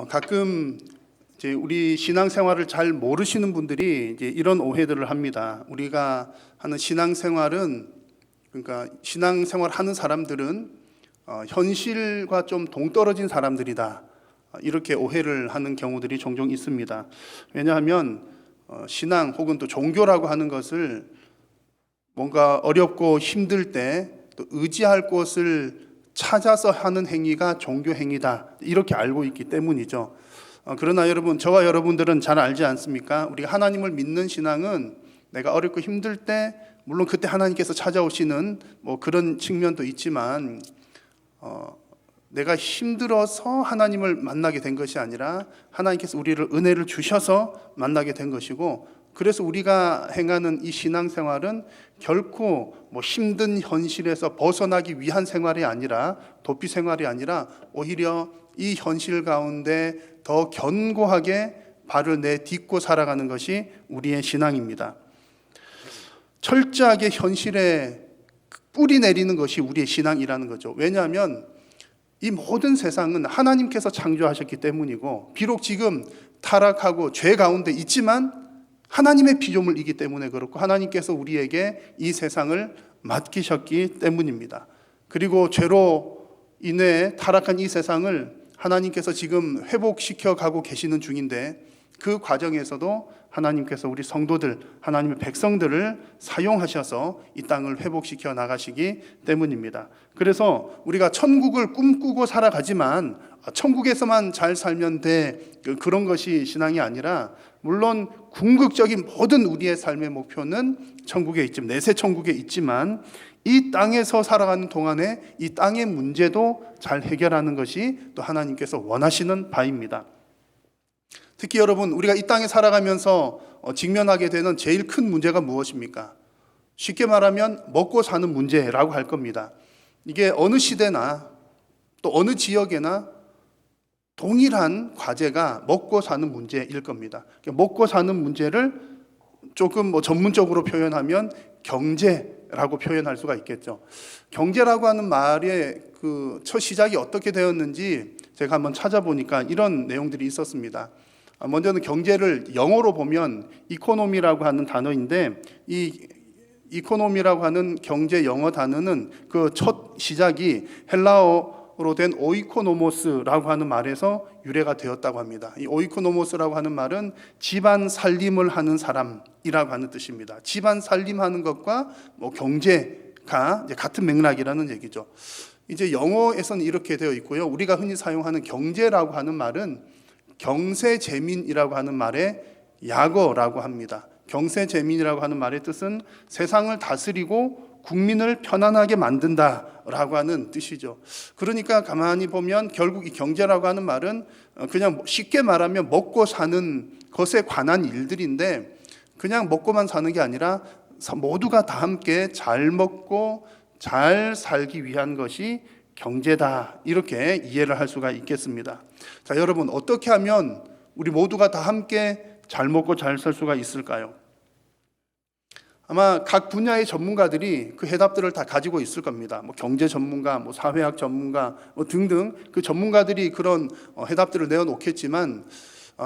가끔 이제 우리 신앙생활을 잘 모르시는 분들이 이제 이런 오해들을 합니다. 우리가 하는 신앙생활은, 그러니까 신앙생활 하는 사람들은 현실과 좀 동떨어진 사람들이다, 이렇게 오해를 하는 경우들이 종종 있습니다. 왜냐하면 신앙 혹은 또 종교라고 하는 것을 뭔가 어렵고 힘들 때 또 의지할 곳을 찾아서 하는 행위가 종교 행위다, 이렇게 알고 있기 때문이죠. 그러나 여러분, 저와 여러분들은 잘 알지 않습니까? 우리가 하나님을 믿는 신앙은 내가 어렵고 힘들 때, 물론 그때 하나님께서 찾아오시는 그런 측면도 있지만, 내가 힘들어서 하나님을 만나게 된 것이 아니라 하나님께서 우리를 은혜를 주셔서 만나게 된 것이고, 그래서 우리가 행하는 이 신앙생활은 결코 힘든 현실에서 벗어나기 위한 생활이 아니라, 도피 생활이 아니라 오히려 이 현실 가운데 더 견고하게 발을 내딛고 살아가는 것이 우리의 신앙입니다. 철저하게 현실에 뿌리 내리는 것이 우리의 신앙이라는 거죠. 왜냐하면 이 모든 세상은 하나님께서 창조하셨기 때문이고, 비록 지금 타락하고 죄 가운데 있지만 하나님의 피조물이기 때문에 그렇고, 하나님께서 우리에게 이 세상을 맡기셨기 때문입니다. 그리고 죄로 인해 타락한 이 세상을 하나님께서 지금 회복시켜 가고 계시는 중인데, 그 과정에서도 하나님께서 우리 성도들, 하나님의 백성들을 사용하셔서 이 땅을 회복시켜 나가시기 때문입니다. 그래서 우리가 천국을 꿈꾸고 살아가지만 천국에서만 잘 살면 돼, 그런 것이 신앙이 아니라, 물론 궁극적인 모든 우리의 삶의 목표는 천국에 있지만, 내세 천국에 있지만, 이 땅에서 살아가는 동안에 이 땅의 문제도 잘 해결하는 것이 또 하나님께서 원하시는 바입니다. 특히 여러분, 우리가 이 땅에 살아가면서 직면하게 되는 제일 큰 문제가 무엇입니까? 쉽게 말하면 먹고 사는 문제라고 할 겁니다. 이게 어느 시대나 또 어느 지역에나 동일한 과제가 먹고 사는 문제일 겁니다. 먹고 사는 문제를 조금 전문적으로 표현하면 경제라고 표현할 수가 있겠죠. 경제라고 하는 말의 그 첫 시작이 어떻게 되었는지 제가 한번 찾아보니까 이런 내용들이 있었습니다. 먼저는 경제를 영어로 보면 이코노미라고 하는 단어인데, 이 이코노미라고 하는 경제 영어 단어는 그 첫 시작이 헬라어로 된 오이코노모스라고 하는 말에서 유래가 되었다고 합니다. 이 오이코노모스라고 하는 말은 집안 살림을 하는 사람이라고 하는 뜻입니다. 집안 살림하는 것과 경제가 이제 같은 맥락이라는 얘기죠. 이제 영어에서는 이렇게 되어 있고요. 우리가 흔히 사용하는 경제라고 하는 말은 경세재민이라고 하는 말의 약어라고 합니다. 경세재민이라고 하는 말의 뜻은 세상을 다스리고 국민을 편안하게 만든다라고 하는 뜻이죠. 그러니까 가만히 보면 결국 이 경제라고 하는 말은 그냥 쉽게 말하면 먹고 사는 것에 관한 일들인데, 그냥 먹고만 사는 게 아니라 모두가 다 함께 잘 먹고 잘 살기 위한 것이 경제다, 이렇게 이해를 할 수가 있겠습니다. 자, 여러분, 어떻게 하면 우리 모두가 다 함께 잘 먹고 잘 살 수가 있을까요? 아마 각 분야의 전문가들이 그 해답들을 다 가지고 있을 겁니다. 경제 전문가, 사회학 전문가 등등 그 전문가들이 그런 해답들을 내어놓겠지만,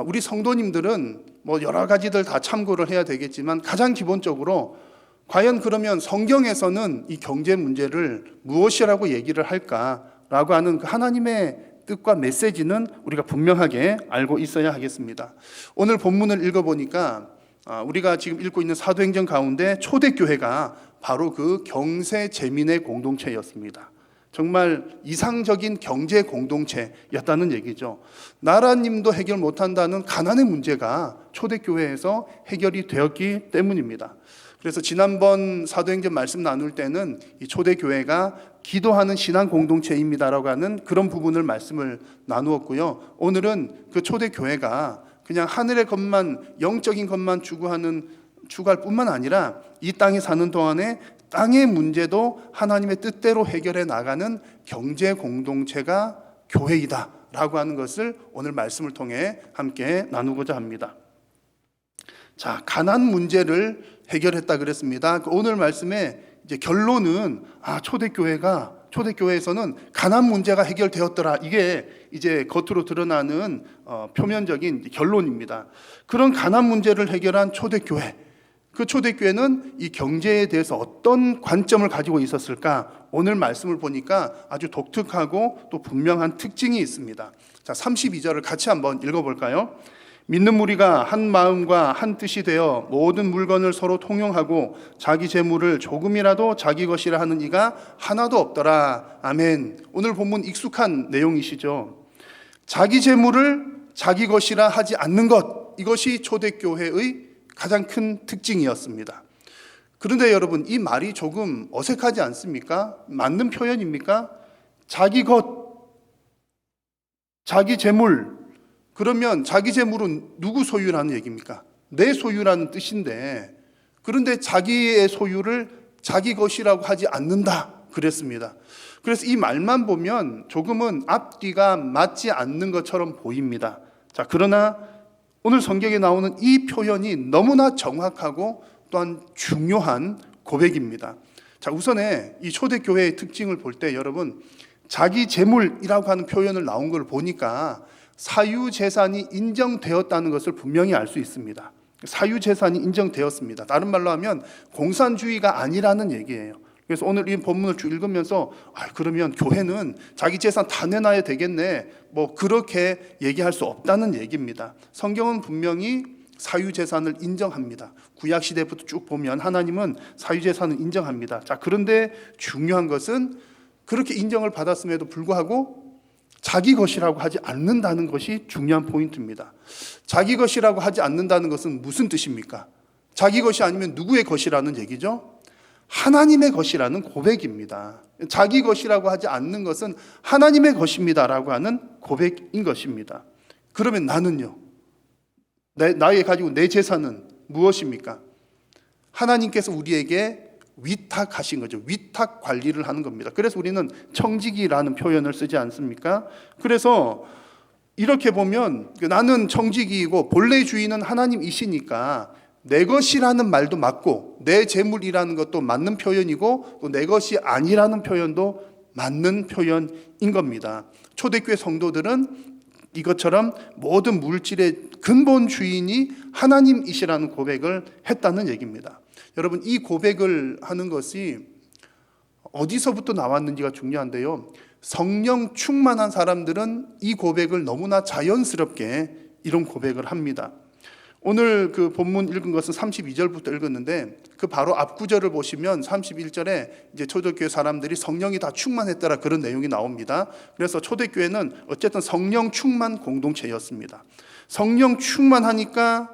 우리 성도님들은 여러 가지들 다 참고를 해야 되겠지만, 가장 기본적으로 과연 그러면 성경에서는 이 경제 문제를 무엇이라고 얘기를 할까라고 하는 그 하나님의 뜻과 메시지는 우리가 분명하게 알고 있어야 하겠습니다. 오늘 본문을 읽어보니까 우리가 지금 읽고 있는 사도행전 가운데 초대교회가 바로 그 경세재민의 공동체였습니다. 정말 이상적인 경제 공동체였다는 얘기죠. 나라님도 해결 못한다는 가난의 문제가 초대교회에서 해결이 되었기 때문입니다. 그래서 지난번 사도행전 말씀 나눌 때는 이 초대교회가 기도하는 신앙 공동체입니다라고 하는 그런 부분을 말씀을 나누었고요. 오늘은 그 초대교회가 그냥 하늘의 것만, 영적인 것만 추구할 뿐만 아니라 이 땅에 사는 동안에 땅의 문제도 하나님의 뜻대로 해결해 나가는 경제 공동체가 교회이다라고 하는 것을 오늘 말씀을 통해 함께 나누고자 합니다. 자, 가난 문제를 해결했다 그랬습니다. 오늘 말씀의 이제 결론은 초대교회가 초대교회에서는 가난 문제가 해결되었더라. 이게 이제 겉으로 드러나는 표면적인 결론입니다. 그런 가난 문제를 해결한 초대교회, 그 초대교회는 이 경제에 대해서 어떤 관점을 가지고 있었을까? 오늘 말씀을 보니까 아주 독특하고 또 분명한 특징이 있습니다. 자, 32절을 같이 한번 읽어볼까요? 믿는 무리가 한 마음과 한 뜻이 되어 모든 물건을 서로 통용하고 자기 재물을 조금이라도 자기 것이라 하는 이가 하나도 없더라. 아멘. 오늘 본문 익숙한 내용이시죠. 자기 재물을 자기 것이라 하지 않는 것, 이것이 초대교회의 가장 큰 특징이었습니다. 그런데 여러분, 이 말이 조금 어색하지 않습니까? 맞는 표현입니까? 자기 것, 자기 재물, 그러면 자기 재물은 누구 소유라는 얘기입니까? 내 소유라는 뜻인데, 그런데 자기의 소유를 자기 것이라고 하지 않는다 그랬습니다. 그래서 이 말만 보면 조금은 앞뒤가 맞지 않는 것처럼 보입니다. 자, 그러나 오늘 성경에 나오는 이 표현이 너무나 정확하고 또한 중요한 고백입니다. 자, 우선에 이 초대교회의 특징을 볼 때 여러분, 자기 재물이라고 하는 표현을 나온 걸 보니까 사유재산이 인정되었다는 것을 분명히 알 수 있습니다. 사유재산이 인정되었습니다. 다른 말로 하면 공산주의가 아니라는 얘기예요. 그래서 오늘 이 본문을 쭉 읽으면서 그러면 교회는 자기 재산 다 내놔야 되겠네, 뭐 그렇게 얘기할 수 없다는 얘기입니다. 성경은 분명히 사유재산을 인정합니다. 구약시대부터 쭉 보면 하나님은 사유재산을 인정합니다. 자, 그런데 중요한 것은 그렇게 인정을 받았음에도 불구하고 자기 것이라고 하지 않는다는 것이 중요한 포인트입니다. 자기 것이라고 하지 않는다는 것은 무슨 뜻입니까? 자기 것이 아니면 누구의 것이라는 얘기죠? 하나님의 것이라는 고백입니다. 자기 것이라고 하지 않는 것은 하나님의 것입니다라고 하는 고백인 것입니다. 그러면 나는요? 나의 가지고 내 재산은 무엇입니까? 하나님께서 우리에게 위탁하신 거죠. 위탁 관리를 하는 겁니다. 그래서 우리는 청지기라는 표현을 쓰지 않습니까? 그래서 이렇게 보면 나는 청지기이고 본래 주인은 하나님이시니까 내 것이라는 말도 맞고 내 재물이라는 것도 맞는 표현이고 또 내 것이 아니라는 표현도 맞는 표현인 겁니다. 초대교회 성도들은 이것처럼 모든 물질의 근본 주인이 하나님이시라는 고백을 했다는 얘기입니다. 여러분, 이 고백을 하는 것이 어디서부터 나왔는지가 중요한데요. 성령 충만한 사람들은 이 고백을 너무나 자연스럽게 이런 고백을 합니다. 오늘 그 본문 읽은 것은 32절부터 읽었는데 그 바로 앞 구절을 보시면 31절에 이제 초대교회 사람들이 성령이 다 충만했더라, 그런 내용이 나옵니다. 그래서 초대교회는 어쨌든 성령 충만 공동체였습니다. 성령 충만하니까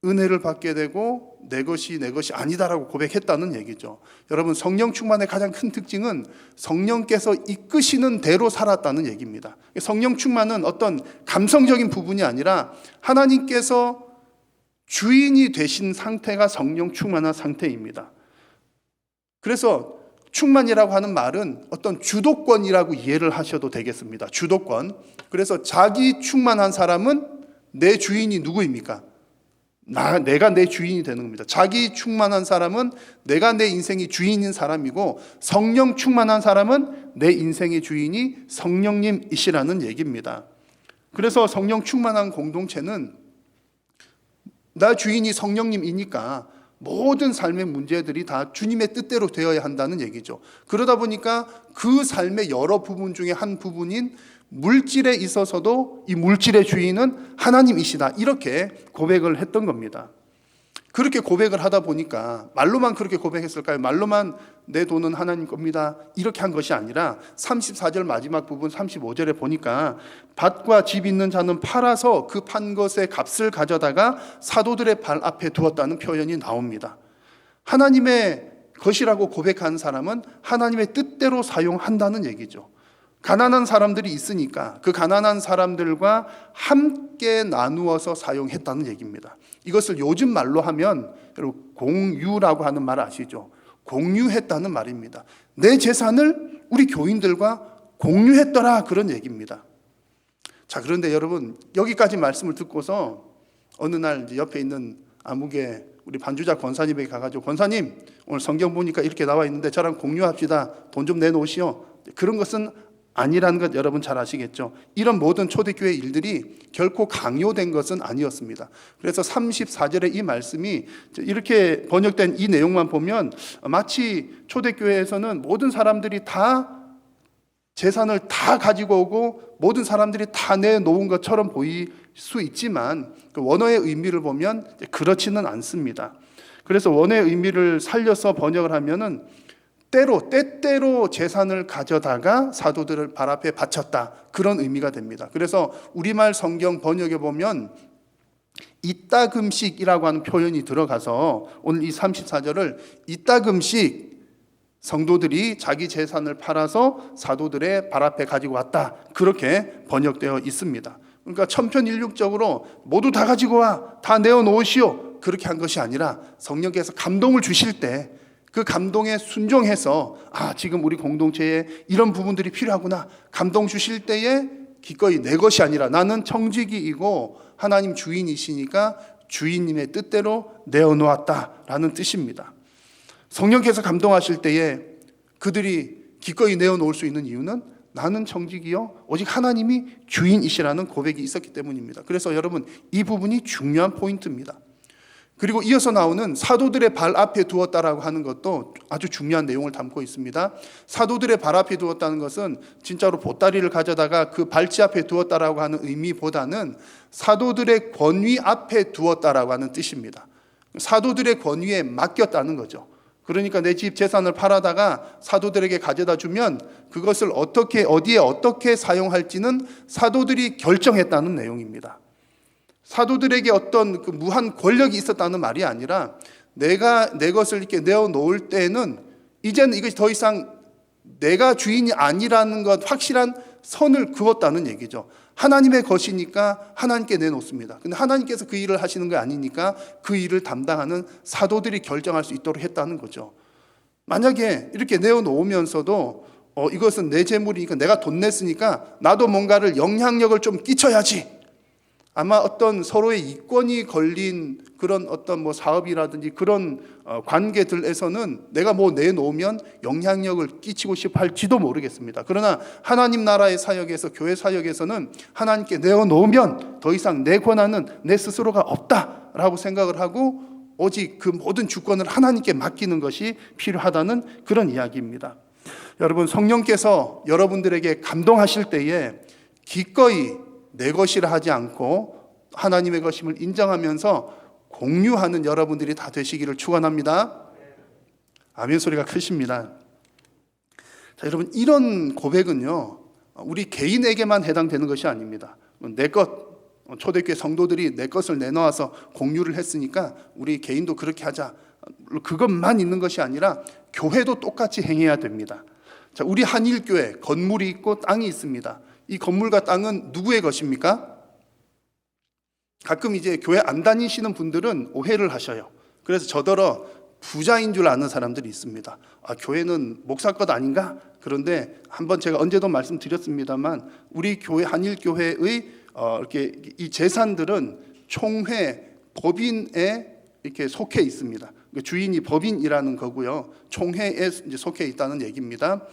은혜를 받게 되고 내 것이 아니다라고 고백했다는 얘기죠. 여러분, 성령 충만의 가장 큰 특징은 성령께서 이끄시는 대로 살았다는 얘기입니다. 성령 충만은 어떤 감성적인 부분이 아니라 하나님께서 주인이 되신 상태가 성령 충만한 상태입니다. 그래서 충만이라고 하는 말은 어떤 주도권이라고 이해를 하셔도 되겠습니다. 주도권. 그래서 자기 충만한 사람은 내 주인이 누구입니까? 내가 내 주인이 되는 겁니다. 자기 충만한 사람은 내가 내 인생의 주인인 사람이고, 성령 충만한 사람은 내 인생의 주인이 성령님이시라는 얘기입니다. 그래서 성령 충만한 공동체는 나 주인이 성령님이니까 모든 삶의 문제들이 다 주님의 뜻대로 되어야 한다는 얘기죠. 그러다 보니까 그 삶의 여러 부분 중에 한 부분인 물질에 있어서도 이 물질의 주인은 하나님이시다, 이렇게 고백을 했던 겁니다. 그렇게 고백을 하다 보니까 말로만 그렇게 고백했을까요? 말로만 내 돈은 하나님 겁니다, 이렇게 한 것이 아니라 34절 마지막 부분 35절에 보니까 밭과 집 있는 자는 팔아서 그 판 것의 값을 가져다가 사도들의 발 앞에 두었다는 표현이 나옵니다. 하나님의 것이라고 고백한 사람은 하나님의 뜻대로 사용한다는 얘기죠. 가난한 사람들이 있으니까 그 가난한 사람들과 함께 나누어서 사용했다는 얘기입니다. 이것을 요즘 말로 하면 여러분 공유라고 하는 말 아시죠? 공유했다는 말입니다. 내 재산을 우리 교인들과 공유했더라, 그런 얘기입니다. 자, 그런데 여러분, 여기까지 말씀을 듣고서 어느 날 이제 옆에 있는 아무개 우리 반주자 권사님에게 가가지고 권사님 오늘 성경 보니까 이렇게 나와 있는데 저랑 공유합시다. 돈 좀 내놓으시오. 그런 것은 아니라는 것 여러분 잘 아시겠죠. 이런 모든 초대교회 일들이 결코 강요된 것은 아니었습니다. 그래서 34절의 이 말씀이 이렇게 번역된 이 내용만 보면 마치 초대교회에서는 모든 사람들이 다 재산을 다 가지고 오고 모든 사람들이 다 내놓은 것처럼 보일 수 있지만 그 원어의 의미를 보면 그렇지는 않습니다. 그래서 원어의 의미를 살려서 번역을 하면은 때때로 재산을 가져다가 사도들을 발 앞에 바쳤다, 그런 의미가 됩니다. 그래서 우리말 성경 번역에 보면 이따금씩이라고 하는 표현이 들어가서 오늘 이 34절을 이따금씩 성도들이 자기 재산을 팔아서 사도들의 발 앞에 가지고 왔다, 그렇게 번역되어 있습니다. 그러니까 천편일률적으로 모두 다 가지고 와, 다 내어놓으시오, 그렇게 한 것이 아니라 성령께서 감동을 주실 때 그 감동에 순종해서 지금 우리 공동체에 이런 부분들이 필요하구나, 감동 주실 때에 기꺼이 내 것이 아니라 나는 청지기이고 하나님 주인이시니까 주인님의 뜻대로 내어놓았다라는 뜻입니다. 성령께서 감동하실 때에 그들이 기꺼이 내어놓을 수 있는 이유는 나는 청지기요 오직 하나님이 주인이시라는 고백이 있었기 때문입니다. 그래서 여러분, 이 부분이 중요한 포인트입니다. 그리고 이어서 나오는 사도들의 발 앞에 두었다라고 하는 것도 아주 중요한 내용을 담고 있습니다. 사도들의 발 앞에 두었다는 것은 진짜로 보따리를 가져다가 그 발치 앞에 두었다라고 하는 의미보다는 사도들의 권위 앞에 두었다라고 하는 뜻입니다. 사도들의 권위에 맡겼다는 거죠. 그러니까 내 집 재산을 팔아다가 사도들에게 가져다 주면 그것을 어디에 어떻게 사용할지는 사도들이 결정했다는 내용입니다. 사도들에게 어떤 그 무한 권력이 있었다는 말이 아니라 내가 내 것을 이렇게 내어놓을 때는 이제는 이것이 더 이상 내가 주인이 아니라는 것 확실한 선을 그었다는 얘기죠. 하나님의 것이니까 하나님께 내놓습니다. 근데 하나님께서 그 일을 하시는 게 아니니까 그 일을 담당하는 사도들이 결정할 수 있도록 했다는 거죠. 만약에 이렇게 내어놓으면서도 이것은 내 재물이니까 내가 돈 냈으니까 나도 뭔가를 영향력을 좀 끼쳐야지, 아마 어떤 서로의 이권이 걸린 그런 어떤 사업이라든지 그런 관계들에서는 내가 내놓으면 영향력을 끼치고 싶어 할지도 모르겠습니다. 그러나 하나님 나라의 사역에서, 교회 사역에서는 하나님께 내어놓으면 더 이상 내 권한은 내 스스로가 없다라고 생각을 하고 오직 그 모든 주권을 하나님께 맡기는 것이 필요하다는 그런 이야기입니다. 여러분, 성령께서 여러분들에게 감동하실 때에 기꺼이 내 것이라 하지 않고 하나님의 것임을 인정하면서 공유하는 여러분들이 다 되시기를 축원합니다. 아멘 소리가 크십니다. 자, 여러분, 이런 고백은요 우리 개인에게만 해당되는 것이 아닙니다. 내 것, 초대교회 성도들이 내 것을 내놓아서 공유를 했으니까 우리 개인도 그렇게 하자, 그것만 있는 것이 아니라 교회도 똑같이 행해야 됩니다. 자, 우리 한일교회 건물이 있고 땅이 있습니다. 이 건물과 땅은 누구의 것입니까? 가끔 이제 교회 안 다니시는 분들은 오해를 하셔요. 그래서 저더러 부자인 줄 아는 사람들이 있습니다. 교회는 목사 것 아닌가? 그런데 한번 제가 언제도 말씀드렸습니다만 우리 교회, 한일교회의 이렇게 이 재산들은 총회 법인에 이렇게 속해 있습니다. 주인이 법인이라는 거고요. 총회에 이제 속해 있다는 얘기입니다.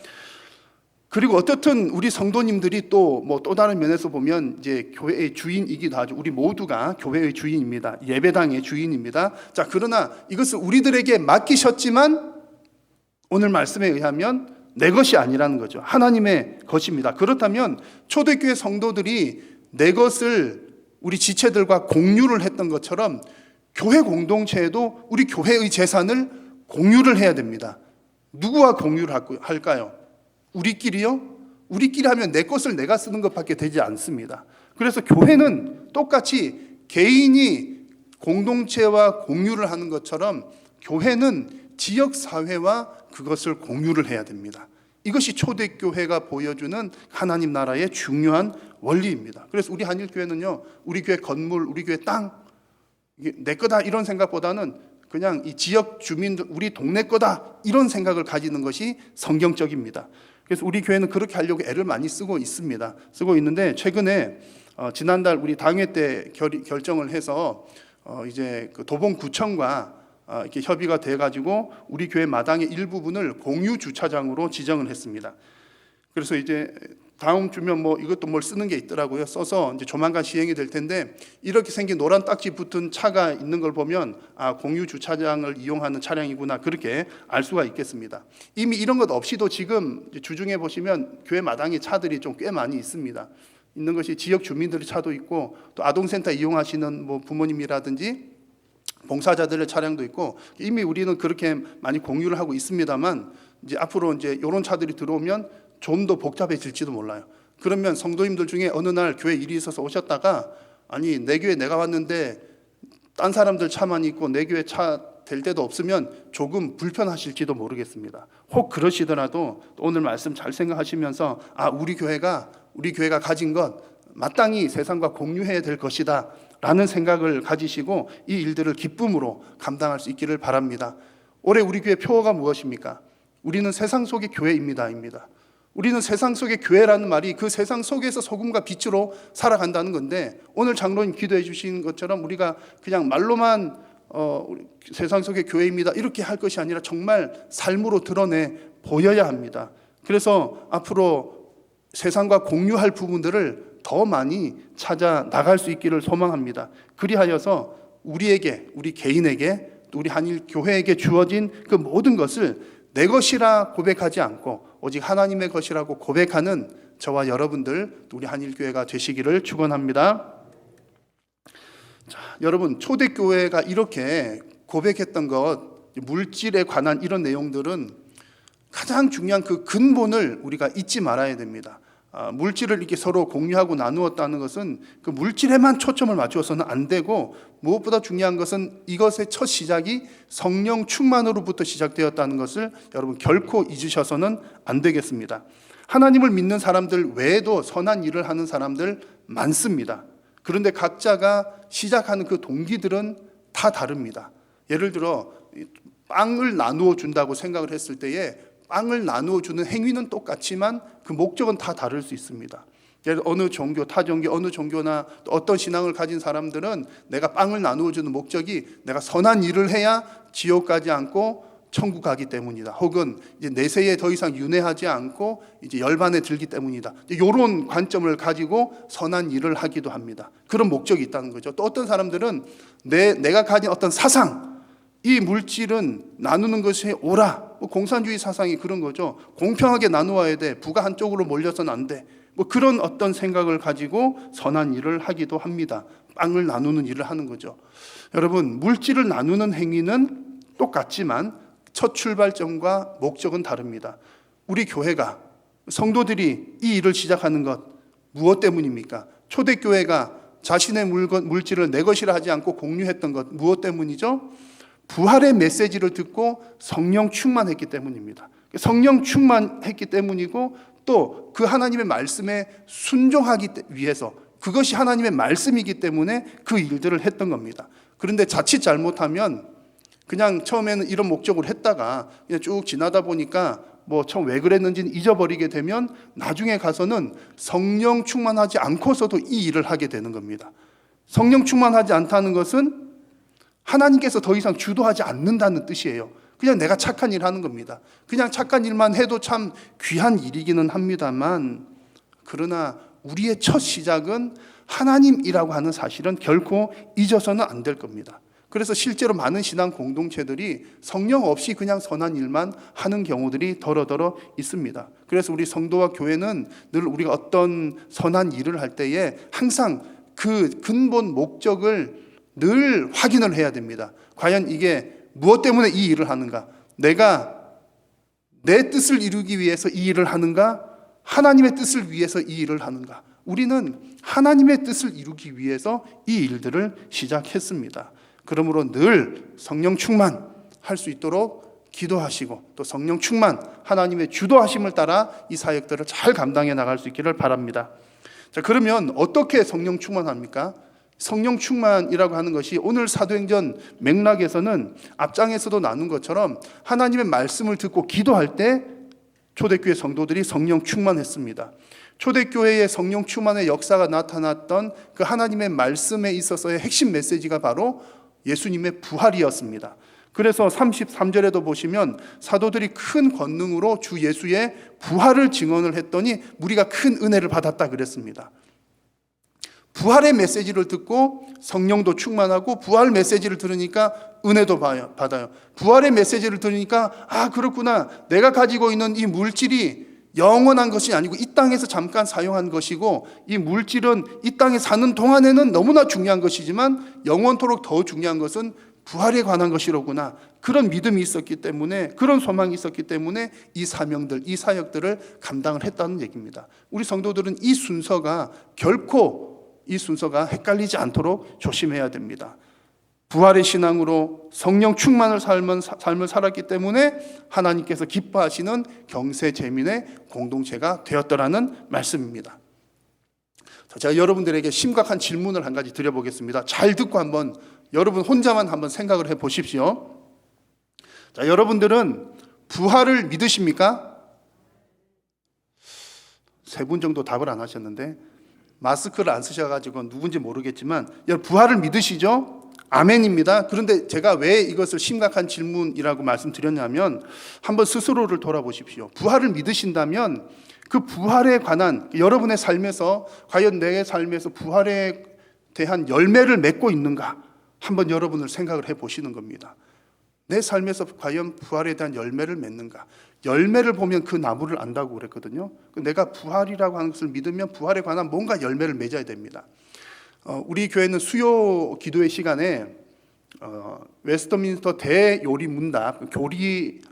그리고 어떻든 우리 성도님들이 또 다른 면에서 보면 이제 교회의 주인이기도 하죠. 우리 모두가 교회의 주인입니다. 예배당의 주인입니다. 자, 그러나 이것을 우리들에게 맡기셨지만 오늘 말씀에 의하면 내 것이 아니라는 거죠. 하나님의 것입니다. 그렇다면 초대교회 성도들이 내 것을 우리 지체들과 공유를 했던 것처럼 교회 공동체에도 우리 교회의 재산을 공유를 해야 됩니다. 누구와 공유를 할까요? 우리끼리요? 우리끼리 하면 내 것을 내가 쓰는 것밖에 되지 않습니다. 그래서 교회는 똑같이 개인이 공동체와 공유를 하는 것처럼 교회는 지역사회와 그것을 공유를 해야 됩니다. 이것이 초대교회가 보여주는 하나님 나라의 중요한 원리입니다. 그래서 우리 한일교회는요, 우리 교회 건물, 우리 교회 땅, 이게 내 거다 이런 생각보다는 그냥 이 지역 주민들, 우리 동네 거다 이런 생각을 가지는 것이 성경적입니다. 그래서 우리 교회는 그렇게 하려고 애를 많이 쓰고 있습니다. 쓰고 있는데 최근에 지난달 우리 당회 때 결정을 해서 이제 그 도봉구청과 이렇게 협의가 돼가지고 우리 교회 마당의 일부분을 공유 주차장으로 지정을 했습니다. 그래서 이제 다음 주면 뭐 이것도 뭘 쓰는 게 있더라고요. 써서 이제 조만간 시행이 될 텐데, 이렇게 생긴 노란 딱지 붙은 차가 있는 걸 보면 공유 주차장을 이용하는 차량이구나, 그렇게 알 수가 있겠습니다. 이미 이런 것 없이도 지금 주중에 보시면 교회 마당에 차들이 좀 꽤 많이 있습니다. 있는 것이 지역 주민들의 차도 있고, 또 아동센터 이용하시는 뭐 부모님이라든지 봉사자들의 차량도 있고, 이미 우리는 그렇게 많이 공유를 하고 있습니다만, 이제 앞으로 이제 이런 차들이 들어오면 좀 더 복잡해질지도 몰라요. 그러면 성도님들 중에 어느 날 교회 일이 있어서 오셨다가, 아니 내 교회 내가 왔는데 딴 사람들 차만 있고 내 교회 차 될 때도 없으면 조금 불편하실지도 모르겠습니다. 혹 그러시더라도 오늘 말씀 잘 생각하시면서 우리 교회가 가진 것 마땅히 세상과 공유해야 될 것이다 라는 생각을 가지시고 이 일들을 기쁨으로 감당할 수 있기를 바랍니다. 올해 우리 교회 표어가 무엇입니까? 우리는 세상 속의 교회입니다. 우리는 세상 속의 교회라는 말이 그 세상 속에서 소금과 빛으로 살아간다는 건데, 오늘 장로님 기도해 주신 것처럼 우리가 그냥 말로만 세상 속의 교회입니다 이렇게 할 것이 아니라 정말 삶으로 드러내 보여야 합니다. 그래서 앞으로 세상과 공유할 부분들을 더 많이 찾아 나갈 수 있기를 소망합니다. 그리하여서 우리 개인에게, 우리 한일 교회에게 주어진 그 모든 것을 내 것이라 고백하지 않고 오직 하나님의 것이라고 고백하는 저와 여러분들, 우리 한일교회가 되시기를 축원합니다. 자, 여러분, 초대교회가 이렇게 고백했던 것, 물질에 관한 이런 내용들은 가장 중요한 그 근본을 우리가 잊지 말아야 됩니다. 물질을 이렇게 서로 공유하고 나누었다는 것은 그 물질에만 초점을 맞추어서는 안 되고, 무엇보다 중요한 것은 이것의 첫 시작이 성령 충만으로부터 시작되었다는 것을 여러분 결코 잊으셔서는 안 되겠습니다. 하나님을 믿는 사람들 외에도 선한 일을 하는 사람들 많습니다. 그런데 각자가 시작하는 그 동기들은 다 다릅니다. 예를 들어 빵을 나누어 준다고 생각을 했을 때에 빵을 나누어 주는 행위는 똑같지만 그 목적은 다 다를 수 있습니다. 어느 종교, 타 종교, 어느 종교나 또 어떤 신앙을 가진 사람들은 내가 빵을 나누어 주는 목적이 내가 선한 일을 해야 지옥 가지 않고 천국 가기 때문이다. 혹은 이제 내세에 더 이상 윤회하지 않고 이제 열반에 들기 때문이다. 이런 관점을 가지고 선한 일을 하기도 합니다. 그런 목적이 있다는 거죠. 또 어떤 사람들은 내가 가진 어떤 사상, 이 물질은 나누는 것이 옳아. 공산주의 사상이 그런 거죠. 공평하게 나누어야 돼. 부가 한쪽으로 몰려서는 안 돼. 그런 어떤 생각을 가지고 선한 일을 하기도 합니다. 빵을 나누는 일을 하는 거죠. 여러분, 물질을 나누는 행위는 똑같지만 첫 출발점과 목적은 다릅니다. 우리 교회가, 성도들이 이 일을 시작하는 것 무엇 때문입니까? 초대교회가 자신의 물질을 내 것이라 하지 않고 공유했던 것 무엇 때문이죠? 부활의 메시지를 듣고 성령 충만했기 때문입니다. 성령 충만했기 때문이고, 또 그 하나님의 말씀에 순종하기 위해서, 그것이 하나님의 말씀이기 때문에 그 일들을 했던 겁니다. 그런데 자칫 잘못하면 그냥 처음에는 이런 목적으로 했다가 그냥 쭉 지나다 보니까 처음 왜 그랬는지는 잊어버리게 되면 나중에 가서는 성령 충만하지 않고서도 이 일을 하게 되는 겁니다. 성령 충만하지 않다는 것은 하나님께서 더 이상 주도하지 않는다는 뜻이에요. 그냥 내가 착한 일 하는 겁니다. 그냥 착한 일만 해도 참 귀한 일이기는 합니다만, 그러나 우리의 첫 시작은 하나님이라고 하는 사실은 결코 잊어서는 안 될 겁니다. 그래서 실제로 많은 신앙 공동체들이 성령 없이 그냥 선한 일만 하는 경우들이 더러더러 있습니다. 그래서 우리 성도와 교회는 늘 우리가 어떤 선한 일을 할 때에 항상 그 근본 목적을 늘 확인을 해야 됩니다. 과연 이게 무엇 때문에 이 일을 하는가? 내가 내 뜻을 이루기 위해서 이 일을 하는가? 하나님의 뜻을 위해서 이 일을 하는가? 우리는 하나님의 뜻을 이루기 위해서 이 일들을 시작했습니다. 그러므로 늘 성령 충만할 수 있도록 기도하시고, 또 성령 충만, 하나님의 주도하심을 따라 이 사역들을 잘 감당해 나갈 수 있기를 바랍니다. 자, 그러면 어떻게 성령 충만합니까? 성령 충만이라고 하는 것이 오늘 사도행전 맥락에서는 앞장에서도 나눈 것처럼 하나님의 말씀을 듣고 기도할 때 초대교회 성도들이 성령 충만했습니다. 초대교회의 성령 충만의 역사가 나타났던 그 하나님의 말씀에 있어서의 핵심 메시지가 바로 예수님의 부활이었습니다. 그래서 33절에도 보시면 사도들이 큰 권능으로 주 예수의 부활을 증언을 했더니 무리가 큰 은혜를 받았다 그랬습니다. 부활의 메시지를 듣고 성령도 충만하고 부활 메시지를 들으니까 은혜도 받아요. 부활의 메시지를 들으니까 그렇구나. 내가 가지고 있는 이 물질이 영원한 것이 아니고 이 땅에서 잠깐 사용한 것이고 이 물질은 이 땅에 사는 동안에는 너무나 중요한 것이지만 영원토록 더 중요한 것은 부활에 관한 것이로구나. 그런 믿음이 있었기 때문에, 그런 소망이 있었기 때문에 이 사명들, 이 사역들을 감당을 했다는 얘기입니다. 우리 성도들은 이 순서가 결코 헷갈리지 않도록 조심해야 됩니다. 부활의 신앙으로 성령 충만을 삶을 살았기 때문에 하나님께서 기뻐하시는 경세제민의 공동체가 되었더라는 말씀입니다. 제가 여러분들에게 심각한 질문을 한 가지 드려보겠습니다. 잘 듣고 한번 여러분 혼자만 한번 생각을 해 보십시오. 자, 여러분들은 부활을 믿으십니까? 3분 정도 답을 안 하셨는데 마스크를 안 쓰셔가지고 누군지 모르겠지만 여러분 부활을 믿으시죠? 아멘입니다. 그런데 제가 왜 이것을 심각한 질문이라고 말씀드렸냐면 한번 스스로를 돌아보십시오. 부활을 믿으신다면 그 부활에 관한 여러분의 삶에서 과연 내 삶에서 부활에 대한 열매를 맺고 있는가 한번 여러분을 생각을 해보시는 겁니다. 내 삶에서 과연 부활에 대한 열매를 맺는가. 열매를 보면 그 나무를 안다고 그랬거든요. 내가 부활이라고 하는 것을 믿으면 부활에 관한 뭔가 열매를 맺어야 됩니다. 우리 교회는 수요 기도회 시간에 웨스터민스터 대요리문답,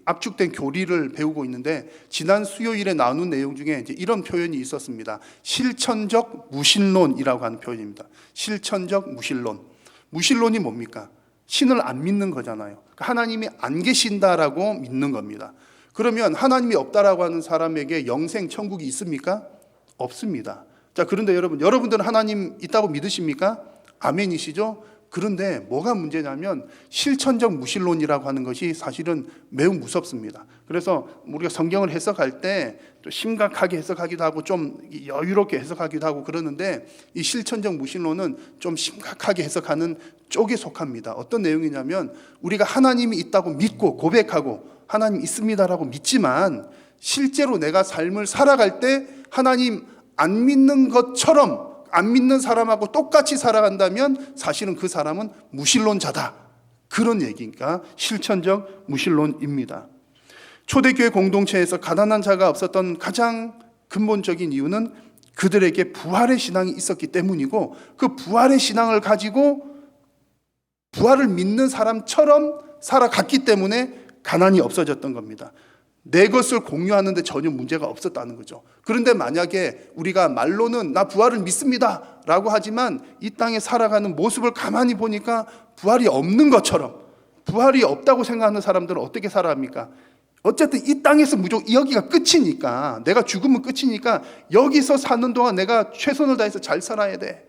압축된 교리를 배우고 있는데 지난 수요일에 나눈 내용 중에 이제 이런 표현이 있었습니다. 실천적 무신론이라고 하는 표현입니다. 실천적 무신론. 무신론이 뭡니까? 신을 안 믿는 거잖아요. 하나님이 안 계신다라고 믿는 겁니다. 그러면 하나님이 없다라고 하는 사람에게 영생 천국이 있습니까? 없습니다. 자, 그런데 여러분들은 하나님 있다고 믿으십니까? 아멘이시죠? 그런데 뭐가 문제냐면 실천적 무신론이라고 하는 것이 사실은 매우 무섭습니다. 그래서 우리가 성경을 해석할 때 또 심각하게 해석하기도 하고 좀 여유롭게 해석하기도 하고 그러는데 이 실천적 무신론은 좀 심각하게 해석하는 쪽에 속합니다. 어떤 내용이냐면 우리가 하나님이 있다고 믿고 고백하고 하나님 있습니다라고 믿지만 실제로 내가 삶을 살아갈 때 하나님 안 믿는 것처럼 안 믿는 사람하고 똑같이 살아간다면 사실은 그 사람은 무신론자다. 그런 얘기니까 실천적 무신론입니다. 초대교회 공동체에서 가난한 자가 없었던 가장 근본적인 이유는 그들에게 부활의 신앙이 있었기 때문이고 그 부활의 신앙을 가지고 부활을 믿는 사람처럼 살아갔기 때문에 가난이 없어졌던 겁니다. 내 것을 공유하는데 전혀 문제가 없었다는 거죠. 그런데 만약에 우리가 말로는 나 부활을 믿습니다 라고 하지만 이 땅에 살아가는 모습을 가만히 보니까 부활이 없는 것처럼, 부활이 없다고 생각하는 사람들은 어떻게 살아갑니까? 어쨌든 이 땅에서 무조건 여기가 끝이니까, 내가 죽으면 끝이니까 여기서 사는 동안 내가 최선을 다해서 잘 살아야 돼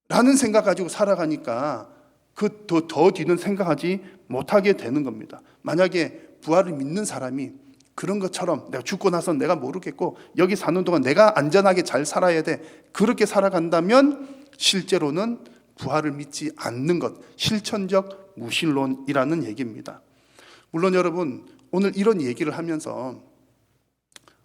라는 생각 가지고 살아가니까 그 더 뒤는 생각하지 못하게 되는 겁니다. 만약에 부활을 믿는 사람이 그런 것처럼 내가 죽고 나서 내가 모르겠고 여기 사는 동안 내가 안전하게 잘 살아야 돼, 그렇게 살아간다면 실제로는 부활을 믿지 않는 것, 실천적 무신론이라는 얘기입니다. 물론 여러분 오늘 이런 얘기를 하면서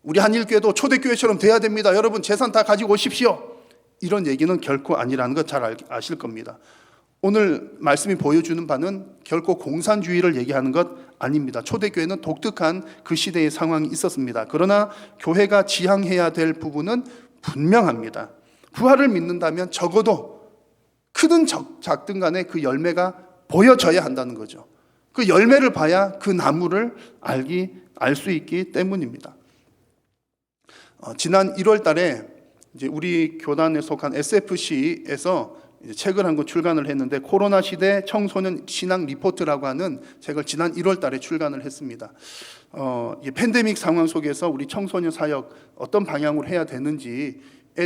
우리 한일교회도 초대교회처럼 돼야 됩니다, 여러분 재산 다 가지고 오십시오, 이런 얘기는 결코 아니라는 것 잘 아실 겁니다. 오늘 말씀이 보여주는 바는 결코 공산주의를 얘기하는 것 아닙니다. 초대교회는 독특한 그 시대의 상황이 있었습니다. 그러나 교회가 지향해야 될 부분은 분명합니다. 부활을 믿는다면 적어도 크든 작든 간에 그 열매가 보여져야 한다는 거죠. 그 열매를 봐야 그 나무를 알 수 있기 때문입니다. 지난 1월 달에 이제 우리 교단에 속한 SFC에서 책을 한 권 출간을 했는데 코로나 시대 청소년 신앙 리포트라고 하는 책을 지난 1월 달에 출간을 했습니다. 팬데믹 상황 속에서 우리 청소년 사역 어떤 방향으로 해야 되는지에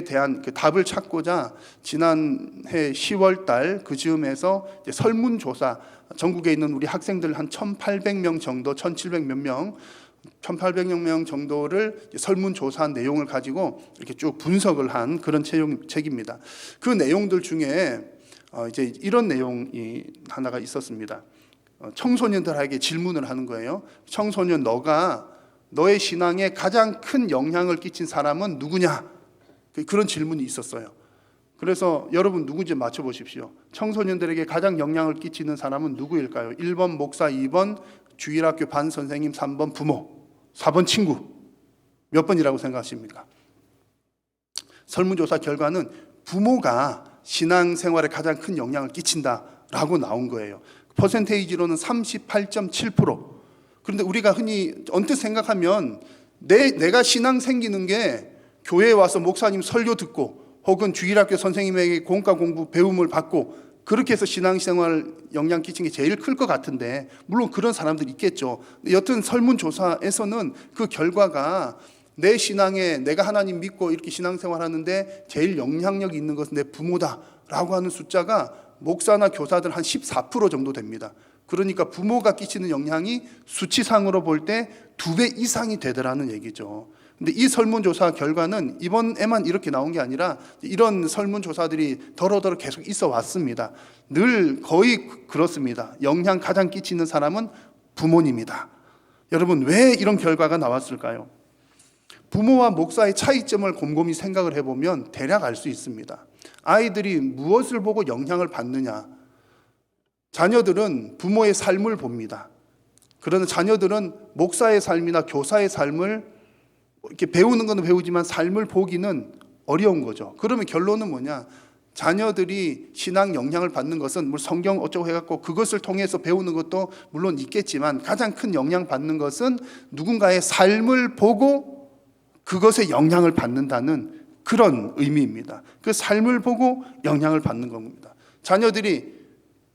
대한 그 답을 찾고자 지난해 10월 달 그즈음에서 설문조사, 전국에 있는 우리 학생들 한 1,800명 정도, 1,800여 명 정도를 설문조사한 내용을 가지고 이렇게 쭉 분석을 한 그런 책입니다. 그 내용들 중에 이제 이런 내용이 하나가 있었습니다. 청소년들에게 질문을 하는 거예요. 청소년, 너의 신앙에 가장 큰 영향을 끼친 사람은 누구냐? 그런 질문이 있었어요. 그래서 여러분 누구인지 맞춰보십시오. 청소년들에게 가장 영향을 끼치는 사람은 누구일까요? 1번 목사, 2번 주일학교 반 선생님, 3번 부모, 4번 친구. 몇 번이라고 생각하십니까? 설문조사 결과는 부모가 신앙생활에 가장 큰 영향을 끼친다라고 나온 거예요. 퍼센테이지로는 38.7%. 그런데 우리가 흔히 언뜻 생각하면 내가 신앙 생기는 게 교회에 와서 목사님 설교 듣고 혹은 주일학교 선생님에게 공과 공부 배움을 받고 그렇게 해서 신앙생활 영향 끼친 게 제일 클 것 같은데, 물론 그런 사람들이 있겠죠. 여튼 설문조사에서는 그 결과가 내 신앙에 내가 하나님 믿고 이렇게 신앙생활 하는데 제일 영향력이 있는 것은 내 부모다라고 하는 숫자가 목사나 교사들 한 14% 정도 됩니다. 그러니까 부모가 끼치는 영향이 수치상으로 볼 때 2배 이상이 되더라는 얘기죠. 근데 이 설문조사 결과는 이번에만 이렇게 나온 게 아니라 이런 설문조사들이 더러더러 계속 있어 왔습니다. 늘 거의 그렇습니다. 영향 가장 끼치는 사람은 부모님이다. 여러분, 왜 이런 결과가 나왔을까요? 부모와 목사의 차이점을 곰곰이 생각을 해보면 대략 알 수 있습니다. 아이들이 무엇을 보고 영향을 받느냐? 자녀들은 부모의 삶을 봅니다. 그러나 자녀들은 목사의 삶이나 교사의 삶을 이렇게 배우는 건 배우지만 삶을 보기는 어려운 거죠. 그러면 결론은 뭐냐? 자녀들이 신앙 영향을 받는 것은 뭐 성경 어쩌고 해갖고 그것을 통해서 배우는 것도 물론 있겠지만 가장 큰 영향 받는 것은 누군가의 삶을 보고 그것에 영향을 받는다는 그런 의미입니다. 그 삶을 보고 영향을 받는 겁니다. 자녀들이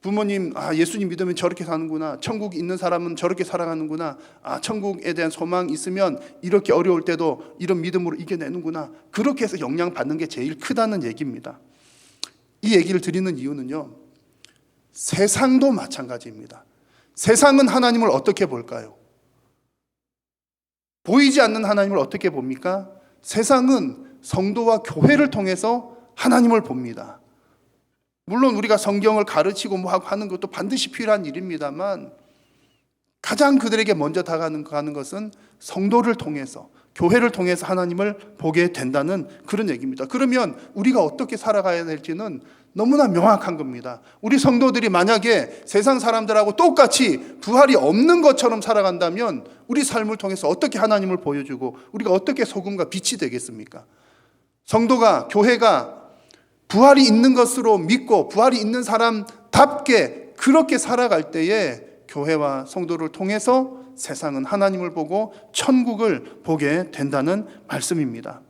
부모님, 예수님 믿으면 저렇게 사는구나. 천국 있는 사람은 저렇게 살아가는구나. 천국에 대한 소망 있으면 이렇게 어려울 때도 이런 믿음으로 이겨내는구나. 그렇게 해서 영향받는 게 제일 크다는 얘기입니다. 이 얘기를 드리는 이유는요, 세상도 마찬가지입니다. 세상은 하나님을 어떻게 볼까요? 보이지 않는 하나님을 어떻게 봅니까? 세상은 성도와 교회를 통해서 하나님을 봅니다. 물론 우리가 성경을 가르치고 뭐 하고 하는 것도 반드시 필요한 일입니다만 가장 그들에게 먼저 다가가는 것은 성도를 통해서, 교회를 통해서 하나님을 보게 된다는 그런 얘기입니다. 그러면 우리가 어떻게 살아가야 될지는 너무나 명확한 겁니다. 우리 성도들이 만약에 세상 사람들하고 똑같이 부활이 없는 것처럼 살아간다면 우리 삶을 통해서 어떻게 하나님을 보여주고 우리가 어떻게 소금과 빛이 되겠습니까? 성도가, 교회가 부활이 있는 것으로 믿고 부활이 있는 사람답게 그렇게 살아갈 때에 교회와 성도를 통해서 세상은 하나님을 보고 천국을 보게 된다는 말씀입니다.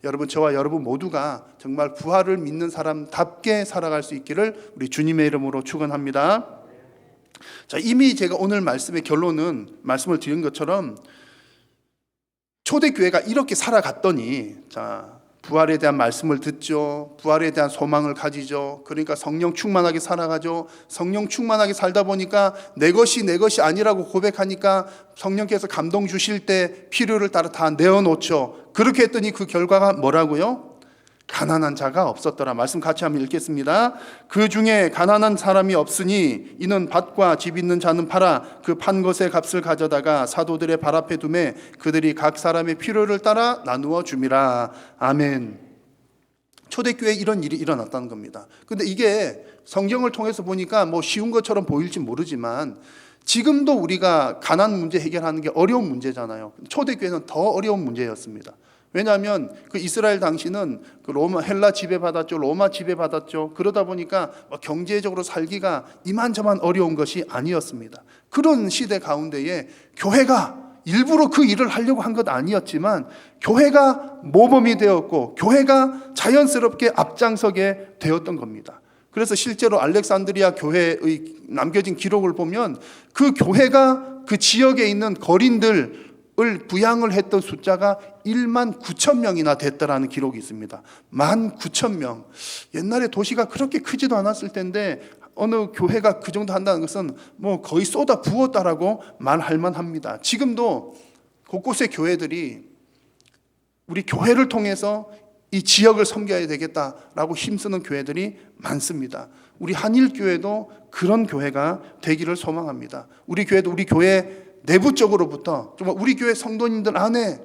여러분, 저와 여러분 모두가 정말 부활을 믿는 사람답게 살아갈 수 있기를 우리 주님의 이름으로 축원합니다. 자, 이미 제가 오늘 말씀의 결론은 말씀을 드린 것처럼 초대교회가 이렇게 살아갔더니, 부활에 대한 말씀을 듣죠. 부활에 대한 소망을 가지죠. 그러니까 성령 충만하게 살아가죠. 성령 충만하게 살다 보니까 내 것이 아니라고 고백하니까 성령께서 감동 주실 때 필요를 따라 다 내어놓죠. 그렇게 했더니 그 결과가 뭐라고요? 가난한 자가 없었더라. 말씀 같이 한번 읽겠습니다. 그 중에 가난한 사람이 없으니 이는 밭과 집 있는 자는 팔아 그 판 것의 값을 가져다가 사도들의 발 앞에 두매 그들이 각 사람의 필요를 따라 나누어 줌이라. 아멘. 초대교회에 이런 일이 일어났다는 겁니다. 근데 이게 성경을 통해서 보니까 뭐 쉬운 것처럼 보일지 모르지만 지금도 우리가 가난 문제 해결하는 게 어려운 문제잖아요. 초대교회는 더 어려운 문제였습니다. 왜냐하면 그 이스라엘 당시는 그 헬라 지배받았죠. 로마 지배받았죠. 그러다 보니까 경제적으로 살기가 이만저만 어려운 것이 아니었습니다. 그런 시대 가운데에 교회가 일부러 그 일을 하려고 한 것 아니었지만 교회가 모범이 되었고 교회가 자연스럽게 앞장서게 되었던 겁니다. 그래서 실제로 알렉산드리아 교회의 남겨진 기록을 보면 그 교회가 그 지역에 있는 거린들 부양을 했던 숫자가 1만 9천 명이나 됐다라는 기록이 있습니다. 1만 9천 명. 옛날에 도시가 그렇게 크지도 않았을 텐데 어느 교회가 그 정도 한다는 것은 뭐 거의 쏟아 부었다라고 말할 만합니다. 지금도 곳곳의 교회들이 우리 교회를 통해서 이 지역을 섬겨야 되겠다라고 힘쓰는 교회들이 많습니다. 우리 한일교회도 그런 교회가 되기를 소망합니다. 우리 교회도 우리 교회 내부적으로부터 정말 우리 교회 성도님들 안에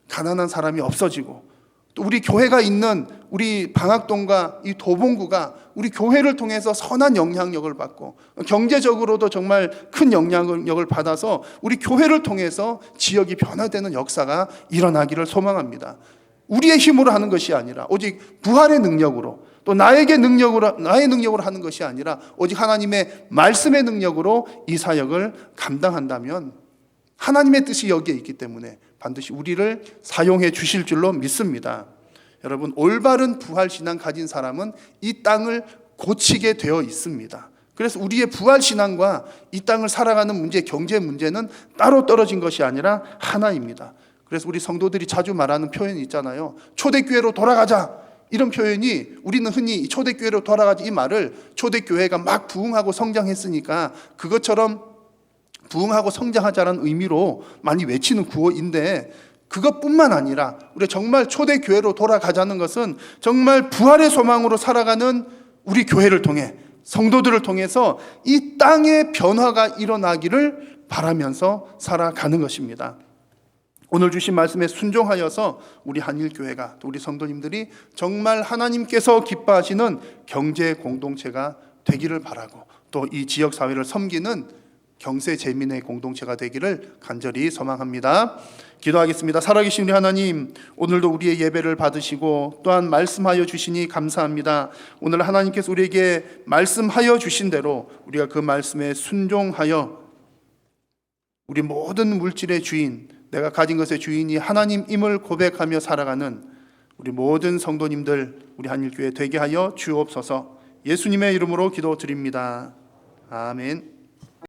가난한 사람이 없어지고, 또 우리 교회가 있는 우리 방학동과 이 도봉구가 우리 교회를 통해서 선한 영향력을 받고 경제적으로도 정말 큰 영향력을 받아서 우리 교회를 통해서 지역이 변화되는 역사가 일어나기를 소망합니다. 우리의 힘으로 하는 것이 아니라 오직 부활의 능력으로, 또 나의 능력으로 하는 것이 아니라 오직 하나님의 말씀의 능력으로 이 사역을 감당한다면 하나님의 뜻이 여기에 있기 때문에 반드시 우리를 사용해 주실 줄로 믿습니다. 여러분, 올바른 부활신앙 가진 사람은 이 땅을 고치게 되어 있습니다. 그래서 우리의 부활신앙과 이 땅을 살아가는 문제, 경제 문제는 따로 떨어진 것이 아니라 하나입니다. 그래서 우리 성도들이 자주 말하는 표현이 있잖아요. 초대교회로 돌아가자. 이런 표현이, 우리는 흔히 초대교회로 돌아가자 이 말을 초대교회가 막 부흥하고 성장했으니까 그것처럼 부흥하고 성장하자라는 의미로 많이 외치는 구호인데, 그것뿐만 아니라 우리 정말 초대교회로 돌아가자는 것은 정말 부활의 소망으로 살아가는 우리 교회를 통해, 성도들을 통해서 이 땅의 변화가 일어나기를 바라면서 살아가는 것입니다. 오늘 주신 말씀에 순종하여서 우리 한일교회가, 또 우리 성도님들이 정말 하나님께서 기뻐하시는 경제 공동체가 되기를 바라고, 또 이 지역사회를 섬기는 경세재민의 공동체가 되기를 간절히 소망합니다. 기도하겠습니다. 살아계신 우리 하나님, 오늘도 우리의 예배를 받으시고 또한 말씀하여 주시니 감사합니다. 오늘 하나님께서 우리에게 말씀하여 주신 대로 우리가 그 말씀에 순종하여 우리 모든 물질의 주인, 내가 가진 것의 주인이 하나님임을 고백하며 살아가는 우리 모든 성도님들, 우리 한일교회 되게 하여 주옵소서. 예수님의 이름으로 기도드립니다. 아멘.